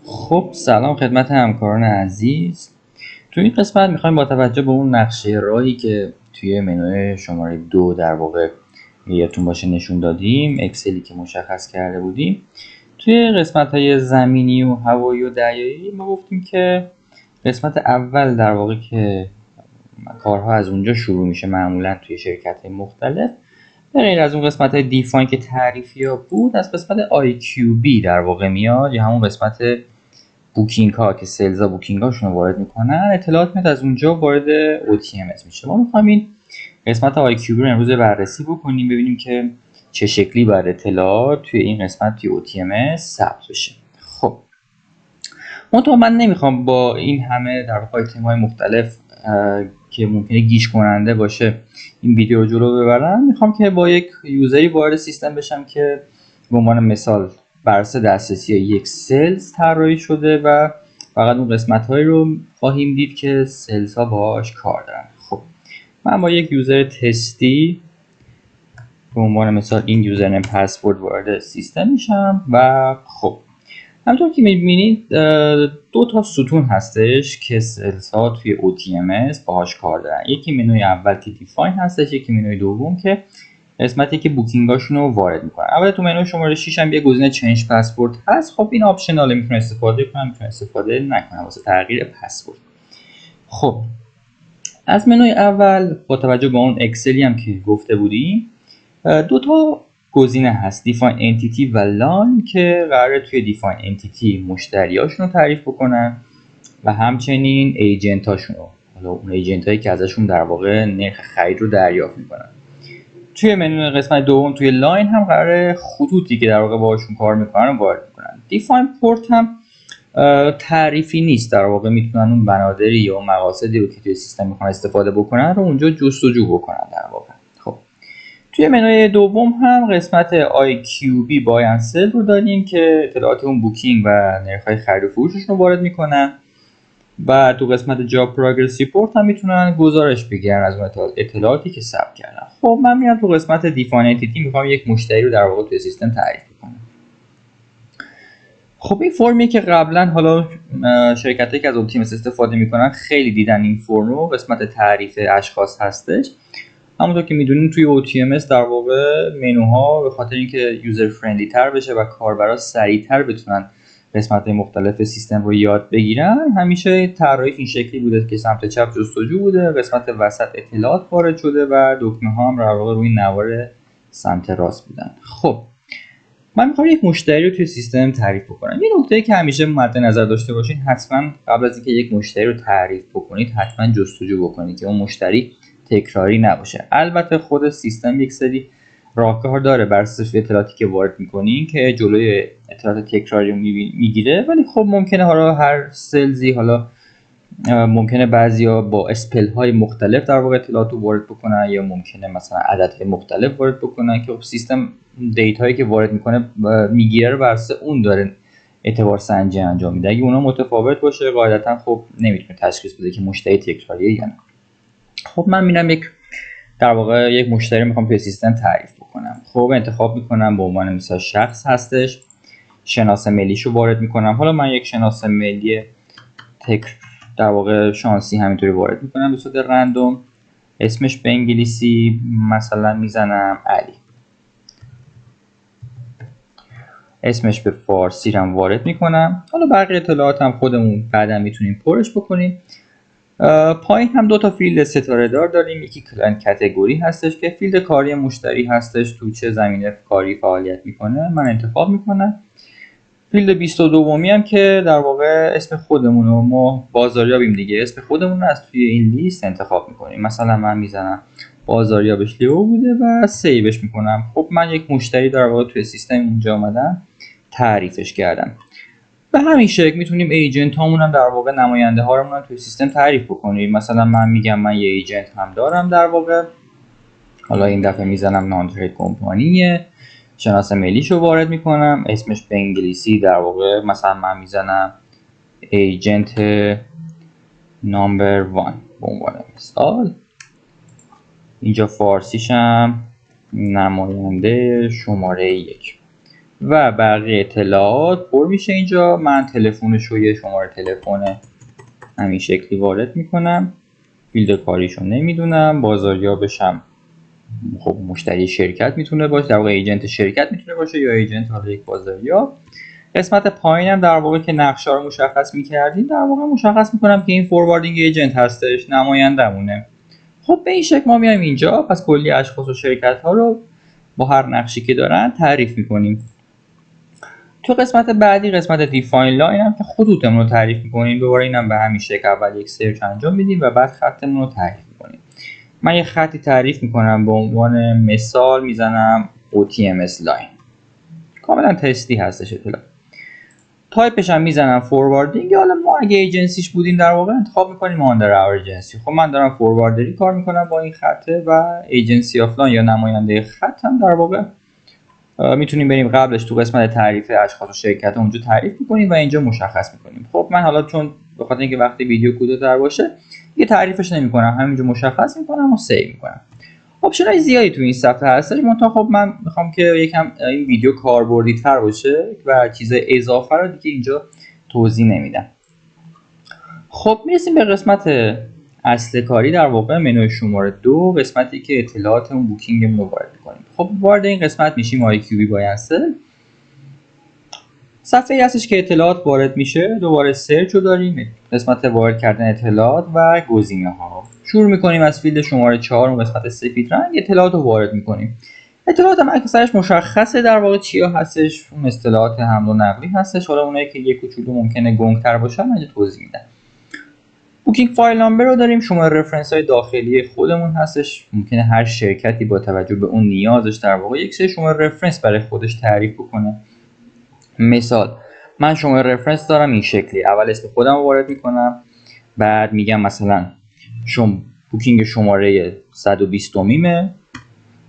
خب سلام خدمت همکاران عزیز. تو این قسمت میخوایم با توجه به اون نقشه راهی که توی منوی شماره 2 در واقع یادتون باشه نشون دادیم، اکسلی که مشخص کرده بودیم، توی قسمت های زمینی و هوایی و دریایی ما گفتیم که قسمت اول در واقع که کارها از اونجا شروع میشه معمولا توی شرکت های مختلف، به غیر از اون قسمت های دیفاین که تعریفی ها بود، از قسمت IQB در واقع میاد، یا همون قسمت بوکینگ ها که سلز ها بوکینگ هاشون رو وارد میکنن، اطلاعات میاد از اونجا وارد OTMS میشه. ما میخوایم این قسمت IQB رو امروز بررسی بکنیم، ببینیم که چه شکلی باید اطلاعات توی این قسمت توی OTMS ثبت بشه. خب من نمیخوام با این همه در واقع آیتم های مختلف که ممکنه گیج کننده باشه این ویدیو رو جلو ببرم. میخوام که با یک یوزری وارد سیستم بشم که به عنوان مثال بر اساس دسترسی یک سلز طراحی شده و فقط اون قسمت هایی رو خواهیم دید که سلز ها باهاش کار دارن. خب من با یک یوزر تستی به عنوان مثال این یوزرنیم پسورد وارد سیستم میشم و خب همونطور که میبینید دو تا ستون هستش که سلز ها توی OTMS باهاش کار دارن. یکی منوی اول که دیفاین هستش، یکی منوی دوم که قسمتی که بوکینگاشون رو وارد میکنن. اول تو منوی شماره 6 هم یه گزینه چنج پسورد هست. خب این آپشناله، میتونه استفاده کنم، میتونه استفاده نکنم واسه تغییر پسورد. خب از منوی اول با توجه به اون اکسلی هم که گفته بودیم، دو تا گزینه هست، دیفاین انتیتی و لان، که قراره توی دیفاین انتیتی مشتریاشون رو تعریف بکنن و همچنین ایجنت هاشون رو، حالا اون ایجنت هایی که ازشون در واقع نرخ خرید رو دریافت میکنن. توی منوی قسمت دوم توی لاین هم قراره خطوطی که در واقع باهاشون کار میکنن رو وارد کنن. دیفاین پورت هم تعریفی نیست، در واقع میتونن اون بنادری یا مقاصدی رو که توی سیستم میخوان استفاده بکنن رو اونجا جستجو بکنن در واقع. خب توی منوی دوم هم قسمت IQB بای اند سل رو داریم که اطلاعات اون بوکینگ و نرخ‌های خرید و فروششون رو وارد میکنن و تو قسمت جاب پروگرس ریپورت هم میتونن گزارش بگیرن از اون اطلاعاتی که ثبت کردن. خب من میام تو قسمت دیفاین انتیتی، میخوام یک مشتری رو در واقع توی سیستم تعریف کنم. خب این فرمی که قبلا حالا شرکتایی که از OTMS استفاده میکنن خیلی دیدن این فرم رو، قسمت تعریف اشخاص هستش. همونطور که میدونیم توی OTMS در واقع منوها به خاطر اینکه یوزر فرندلی تر بشه و کاربرا سریعتر بتونن قسمت‌های مختلف سیستم رو یاد بگیرن، همیشه طراحی این شکلی بوده که سمت چپ جستجو بوده، قسمت وسط اطلاعات وارد شده و دکمه ها هم در واقع روی نوار سمت راست بودن. خب من میخوام یک مشتری رو توی سیستم تعریف بکنم. یه نکته که همیشه مد نظر داشته باشین، حتما قبل از اینکه یک مشتری رو تعریف بکنید حتما جستجو بکنید که اون مشتری تکراری نباشه. البته خود سیستم یک سری راهکار داره بر اساس اطلاعاتی که وارد میکنین که جلوی اطلاعات تکراری رو میگیره، ولی خب ممکنه حالا هر سلزی، حالا ممکنه بعضیا با اسپل های مختلف در واقع اطلاعات رو وارد بکنن، یا ممکنه مثلا عددهای مختلف وارد بکنن که خب سیستم دیتایی که وارد میکنه میگیره رو بر اساس اون داره اعتبار سنجی انجام میده. اگه اونا متفاوت باشه قاعدتا خب نمیتونه تشخیص بده که مشتری تکراریه یا نه. خب من میرم در واقع یک مشتری میخوام توی سیستم تعریف بکنم. خب انتخاب میکنم به عنوان مثال شخص هستش، شناسه ملیشو وارد میکنم. حالا من یک شناسه ملی در واقع شانسی همینطوری وارد میکنم به صورت رندوم. اسمش به انگلیسی مثلا میزنم علی، اسمش به فارسی رو وارد میکنم. حالا بقیه اطلاعات هم خودمون بعدا میتونیم پرش بکنیم. پایین هم دو تا فیلد ستاره دار داریم. یکی کلاینت کاتگوری هستش که فیلد کاری مشتری هستش، تو چه زمینه کاری فعالیت میکنه من انتخاب میکنم. فیلد 22 هم که در واقع اسم خودمون رو ما بازاریابیم دیگه، اسم خودمون رو از توی این لیست انتخاب میکنیم. مثلا من میزنم بازاریابش لیو بوده و سیوش میکنم. خب من یک مشتری در واقع توی سیستم اینجا اومدم تعریفش کردم. به همین شکل میتونیم ایجنت هامون هم در واقع نماینده ها رو توی سیستم تعریف بکنیم. مثلا من میگم من یه ایجنت هم دارم در واقع، حالا این دفعه میزنم نان ترید کمپانیه، شناسه ملیشو وارد میکنم، اسمش به انگلیسی در واقع مثلا من میزنم ایجنت نامبر 1 به عنوان مثال. اینجا فارسیشم نماینده شماره 1. و بقیه اطلاعات پر میشه اینجا. من تلفنش رو یه شماره تلفن همین شکلی وارد میکنم، فیلد کاریشو نمیدونم، بازاریابشم خب مشتری شرکت میتونه باشه، در واقع ایجنت شرکت میتونه باشه یا ایجنت حالا یک بازاریاب. قسمت پایینم در واقع که نقشه رو مشخص میکردیم، در واقع مشخص میکنم که این فورواردینگ ایجنت هستش، نمایندمونه. خب به این شکل ما میایم اینجا، پس کلی اشخاص و شرکت ها رو با هر نقشی که دارن تعریف میکنیم. تو قسمت بعدی قسمت دیفاین لاین هم که خطوطمون رو تعریف میکنیم. دوباره اینم به همین شکل اول یک سرچ انجام میدیم و بعد خطمون رو تعریف میکنیم. من یه خطی تعریف میکنم به عنوان مثال میزنم OTMS لاین، کاملا تستی هستش اطلاع. تایپش هم میزنم فورواردینگ. حالا ما اگه ایجنسیش بودیم در واقع انتخاب میکنیم آندر اور ایجنسی. خب من دارم فورواردری کار میکنم با این خطه و ایجنسی آفلاین یا نماینده خط هم در واقع میتونیم بریم قبلش تو قسمت تعریف اشخاص و شرکت اونجا تعریف میکنیم و اینجا مشخص میکنیم. خب من حالا چون به خاطر اینکه وقتی ویدیو کوتاه‌تر باشه یه تعریفش نمیکنم، همینجا مشخص میکنم و سیو میکنم. آپشن‌های زیادی تو این صفحه هستش، منتها خب من میخوام که یکم این ویدیو کاربردی تر باشه و چیز اضافه رو دیگه اینجا توضیح نمیدم. خب میرسیم به قسمت اصل کاری، در واقع منوی شماره 2، قسمتی که اطلاعاتمون بوکینگمون رو وارد می‌کنیم. خب وارد این قسمت میشیم IQB بایسل. صفحه‌ای هستش که اطلاعات وارد میشه. دوباره سرچ رو داریم، قسمت وارد کردن اطلاعات و گزینه‌ها. شروع می‌کنیم از فیلد شماره 4، اون قسمت سفید رنگ، اطلاعات رو وارد می‌کنیم. اطلاعات هم اکثرش مشخصه در واقع چیا هستش، اون اصطلاحات حمل و نقلی هستش. حالا اونایی که یک کوچولو ممکنه گنگ‌تر باشن من توضیح میدم. بوکینگ فایل نامبر رو داریم، شماره رفرنس های داخلی خودمون هستش. ممکنه هر شرکتی با توجه به اون نیازش در واقع یک سری شماره رفرنس برای خودش تعریف بکنه. مثال من شماره رفرنس دارم این شکلی، اول اسم خودم رو وارد میکنم، بعد میگم مثلا بوکینگ شماره 120 میمه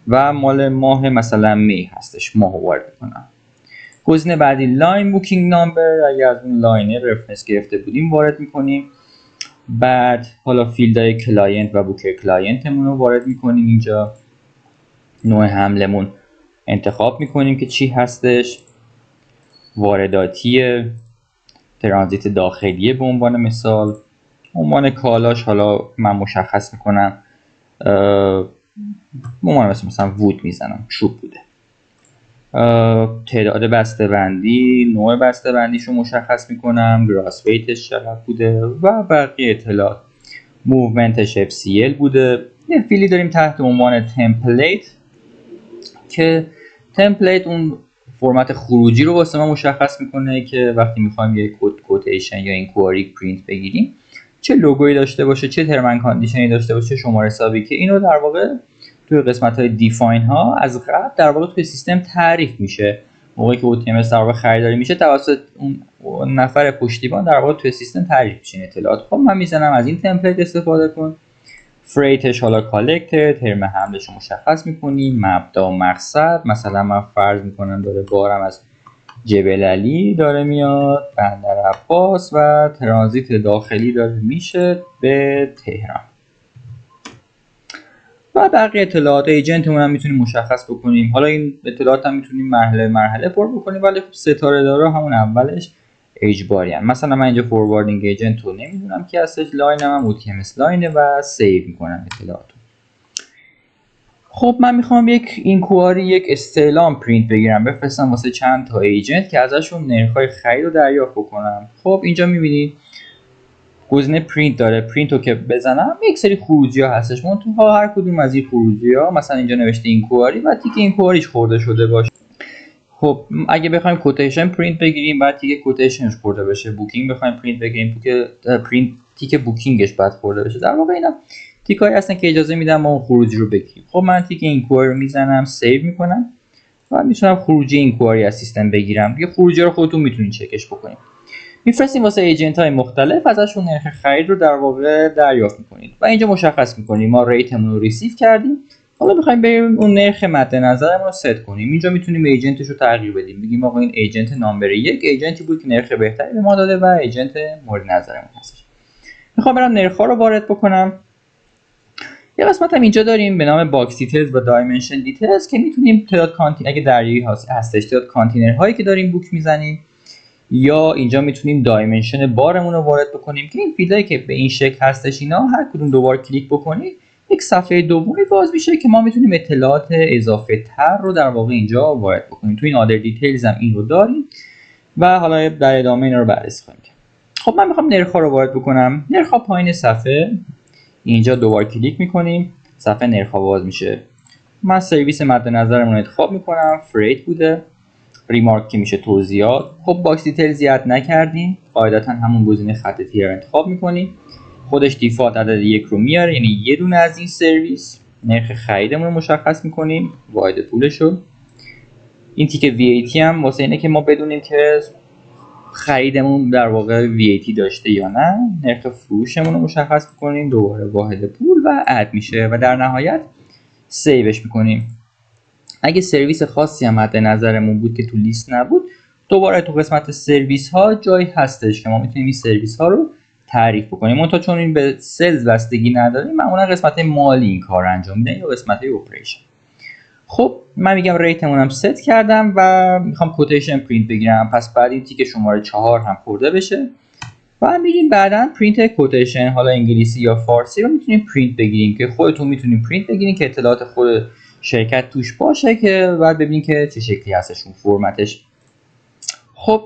و مال ماه مثلا می هستش، ماه وارد میکنم. گزینه بعدی لاین بوکینگ نامبر، اگر از اون لاین رفرنس گرفته بودیم وارد میکنیم. بعد حالا فیلدهای کلاینت و بوکر کلاینتمون رو وارد میکنیم اینجا. نوع حملمون انتخاب میکنیم که چی هستش، وارداتی، ترانزیت داخلیه به عنوان مثال. عنوان کالاش حالا من مشخص میکنم، عنوان مثلا وود میزنم، چوب بوده. تعداد بسته بندی، نوع بسته بندیشو مشخص میکنم، گراس ویتش چقدر بوده و بقیه اطلاعات. موومنتش FCL بوده. یه فیلی داریم تحت عنوان تمپلیت که تمپلیت اون فرمت خروجی رو واسه ما مشخص میکنه که وقتی میخوایم یه کوتیشن یا اینکواری پرینت بگیریم چه لوگویی داشته باشه، چه ترم اند کاندیشنی داشته باشه، شماره حسابی، که اینو در واقع توی قسمت‌های دیفاین ها از قبل در واقع توی سیستم تعریف میشه. موقعی که OTMS در واقع خریداری میشه توسط اون نفر پشتیبان در واقع توی سیستم تعریف میشه اطلاعات. خب من میزنم از این تمپلیت استفاده کن. فریتش حالا کالکت، ترم حملش رو مشخص میکنیم، مبدا و مقصد. مثلا من فرض میکنم داره بارم از جبل علی داره میاد بندر عباس و ترانزیت داخلی داره میشه به تهران. و بقیه اطلاعات ایجنتمون هم میتونیم مشخص بکنیم. حالا این اطلاعات هم میتونیم مرحله مرحله پر بکنیم، ولی خب ستاره داره همون اولش اجباری هم. مثلا من اینجا فورواردینگ ایجنت رو نمیدونم که هستش، لاینم هم OTMS لاینه و سیو میکنم اطلاعاتو. خب من میخوام یک اینکواری، یک استعلام پرینت بگیرم بفرستم واسه چند تا ایجنت که ازشون نرخ‌های خرید رو دریافت بکنم. خب اینجا میبینید گزینه پرینت داره. پرینت رو که بزنم یک سری خروجی ها هستش، منتها هر کدوم از این خروجی ها مثلا اینجا نوشته اینکواری و تیک اینکواریش خورده شده باشه. خب اگه بخوایم کوتیشن پرینت بگیریم بعد تیک کوتیشنش خورده بشه. بوکینگ بخوایم پرینت بگیریم تیک بوکینگش بعد خورده بشه. در واقع اینا تیکایی هستن که اجازه میدن ما اون خروجی رو بگیریم. خب من تیک اینکواری رو میزنم، سیو میکنم و میتونم خروجی اینکواری از سیستم بگیرم. دیگه خروجی رو خودتون میتونید چکش بکنید. میفرستیم واسه ایجنت های مختلف، ازشون نرخ خرید رو در واقع دریافت میکنید و اینجا مشخص میکنیم ما ریتمون رو ریسیو کردیم، حالا میخوایم بریم اون نرخ مد نظرمون رو ست کنیم. اینجا میتونیم ایجنتش رو تغییر بدیم، بگیم آقا این ایجنت نامبر 1 ایجنتی بود که نرخ بهتری به ما داده و ایجنت مورد نظرمون هستش. میخوام برم نرخ ها رو وارد بکنم. یه قسمت هم اینجا داریم به نام باکس دیتیلز و دایمنشن دیتیلز که میتونیم تعداد کانتینر، اگه دریایی هستش تعداد کانتینر هایی که داریم بوک میزنیم، یا اینجا میتونیم دایمنشن بارمون رو وارد بکنیم که این فیلدایی که به این شکل هستش اینا هر کدوم دوبار کلیک بکنید یک صفحه دومی باز میشه که ما میتونیم اطلاعات اضافه تر رو در واقع اینجا وارد بکنیم. تو این آدر دیتیلز هم این رو داریم و حالا در ادامه اینا رو بررسی خواهیم کرد. خب من میخوام نرخ‌ها رو وارد بکنم. نرخ‌ها پایین صفحه، اینجا دوبار کلیک میکنیم صفحه نرخ‌ها باز میشه. من سرویس مد نظرمون رو انتخاب میکنم، فریت بوده. ریمارک که میشه توضیحات. خب باکس دیتیل زیاد نکردیم، قاعدتا همون گزینه خط تیر رو انتخاب میکنیم. خودش دیفالت عدد 1 رو میاره، یعنی یه دونه از این سرویس. نرخ خریدمون رو مشخص میکنیم، واحد پولش رو. این تیک VAT هم واسه اینه که ما بدونیم که خریدمون در واقع VAT داشته یا نه. نرخ فروشمون رو مشخص میکنیم، دوباره واحد پول و اد میشه و در نهایت سیوش میکنیم. اگه سرویس خاصی هم مد نظرمون بود که تو لیست نبود، دوباره تو قسمت سرویس ها جایی هستش که ما میتونیم این سرویس ها رو تعریف بکنیم. اون تا چون این به سلز بستگی نداریم، معمولا قسمت مالی این کار انجام میدن یا قسمت اپریشن. خب من میگم ریتمون هم ست کردم و میخوام کوتیشن پرینت بگیرم، پس بعد این تیک شماره 4 هم خورده بشه و میریم بعداً پرینت کوتیشن، حالا انگلیسی یا فارسی رو میتونیم پرینت بگیریم که خودتون میتونیم پرینت بگیریم که اطلاعات خود شرکت توش باشه که بعد ببینیم که چه شکلی هستش اون فرمتش. خب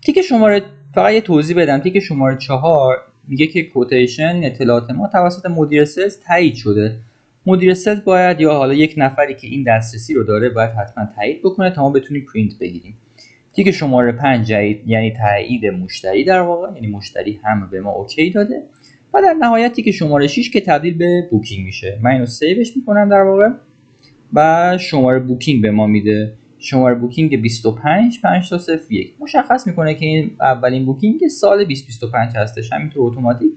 تیک شماره، فقط یه توضیح بدم، تیک شماره 4 میگه که کوتیشن اطلاعات ما توسط مدیر سلز تایید شده. مدیر سلز باید یا حالا یک نفری که این دسترسی رو داره باید حتما تایید بکنه تا ما بتونیم پرینت بگیریم. تیک شماره 5 یعنی تایید مشتری در واقع، یعنی مشتری هم به ما اوکی داده. و در نهایت تیک شماره 6 که تبدیل به بوکینگ میشه. من اینو سیوش میکنم در واقع و شماره بوکینگ به ما میده. شماره بوکینگ 25501 مشخص میکنه که این اولین بوکینگ سال 2025 هستش، همینطور اتوماتیک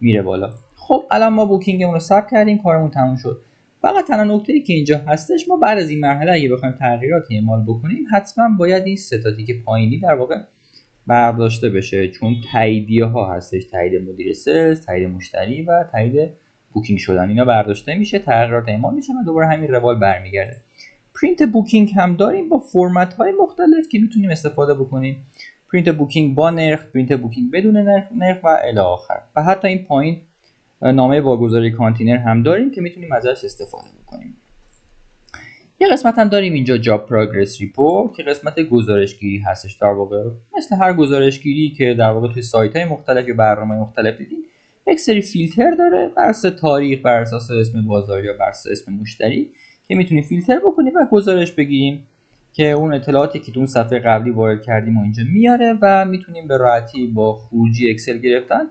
میره بالا. خب الان ما بوکینگمون رو ثبت کردیم، کارمون تموم شد. فقط تنها نکته‌ای که اینجا هستش، ما بعد از این مرحله اگه بخوایم تغییراتی اعمال بکنیم حتما باید این سه تا تیک پایینی در واقع برداشته بشه، چون تاییدیه ها هستش، تایید مدیر سلز، تایید مشتری و تایید بوکینگ شدن، اینا برداشته میشه، تغییرات اعمال میشه و دوباره همین روال برمیگرده. پرینت بوکینگ هم داریم با فرمت های مختلف که میتونیم استفاده بکنیم. پرینت بوکینگ با نرخ، پرینت بوکینگ بدون نرخ و الی آخر. و حتی این پایین نامه واگذاری کانتینر هم داریم که میتونیم ازش استفاده بکنیم. یه قسمت هم داریم اینجا جاب پروگرس ریپورت که قسمت گزارشگیری هستش. در واقع مثل هر گزارشگیری که در واقع توی سایت‌های مختلف یا برنامه‌های مختلف دیدین، یک سری فیلتر داره بر اساس تاریخ، بر اساس اسم بازار یا بر اساس اسم مشتری که میتونیم فیلتر بکنیم و گزارش بگیریم که اون اطلاعاتی که تو اون صفحه قبلی وارد کردیم و اینجا میاره و میتونیم به راحتی با خروجی اکسل گرفتن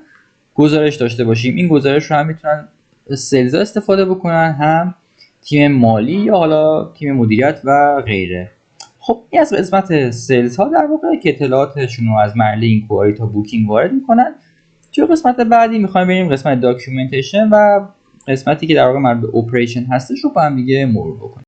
گزارش داشته باشیم. این گزارش رو هم میتونن سلز استفاده بکنن، هم تیم مالی یا حالا تیم مدیریت و غیره. خب این از قسمت سلز ها در واقع که اطلاعاتشون رو از مرحله اینکواری تا بوکینگ وارد میکنن. توی قسمت بعدی میخوایم بریم قسمت داکیومنتیشن و قسمتی که در واقع مربوط به اپریشن هستش رو با هم دیگه مرور بکنیم.